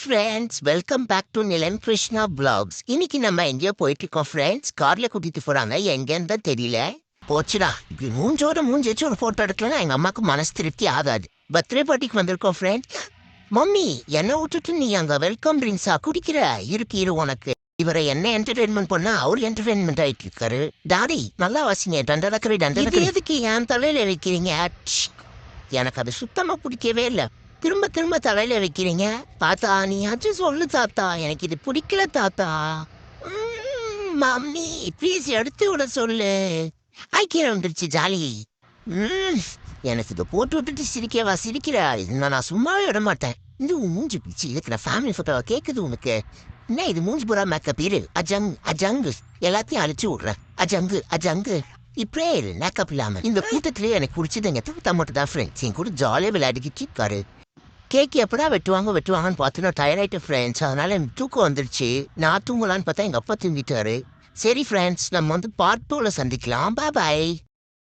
Friends, welcome back to Nilan Krishna blogs. இன்னைக்கு நம்ம எங்கேயோ போயிட்டு இருக்கோம் ஃப்ரெண்ட்ஸ். கார்ல கூட்டிட்டு போறாங்க, எங்கன்னு தான் தெரியல. போச்சுடா, இப்படி மூஞ்சி வச்சு ஒரு போட்டோ எடுக்கலன்னா எங்க அம்மாவுக்கு மனசு திருப்தி ஆகாது. பர்த்டே பார்ட்டிக்கு வந்திருக்கோம் ஃப்ரெண்ட்ஸ். மம்மி, என்ன விட்டுட்டு நீ அங்க வெல்கம் ட்ரிங்க்ஸா குடிக்கிற? இரு உனக்கு. இவரை என்ன என்டர்டைன்மெண்ட் பண்ணா அவர் என்டர்டைன்மெண்ட் ஆயிட்டு இருக்காரு. டாடி, நல்லா வாசிங்க. டண்டனக்கரை எதுக்கு என் தலையில வைக்கிறீங்க? எனக்கு அது சுத்தமா பிடிக்கவே இல்லை. திரும்ப திரும்ப தலையில வைக்கிறீங்க. தாத்தா, நீயாச்சும் சொல்லு தாத்தா, எனக்கு இது பிடிக்கல தாத்தா. மம்மி ப்ளீஸ் எடுத்து விட சொல்லு. ஐக்கியம் வந்துருச்சு ஜாலி. எனக்கு இதை போட்டு விட்டுட்டு சிரிக்கிறா. இது நான் சும்மாவே விட மாட்டேன். இது மூஞ்சி பிடிச்சி இருக்கிற ஃபேமிலி போட்டோ கேட்குது உனக்கு. என்ன இது மூஞ்சி பூரா மேக்கப் இரு. அஜங்கு எல்லாத்தையும் அழிச்சு விடுறேன். அஜங்கு இப்படியே இரு மேக்கப் இல்லாம. இந்த கூட்டத்திலேயே எனக்கு பிடிச்சது எங்க தாத்தா மட்டும் தான் ஃப்ரெண்ட்ஸ். என் கூட ஜாலியாக விளையாடிக்கிட்டு இருக்காரு. கேக்கு எப்படா வெட்டுவாங்கன்னு பார்த்துனா டயர்டாயிட்டு ஃப்ரெண்ட்ஸ். அதனால எனக்கு தூக்கம் வந்துருச்சு. நான் தூங்கலான்னு பார்த்தா எங்கள் அப்பா தூங்கிட்டாரு. சரி ஃப்ரெண்ட்ஸ், நம்ம பார்ட் 2ல சந்திக்கலாம். பாய்.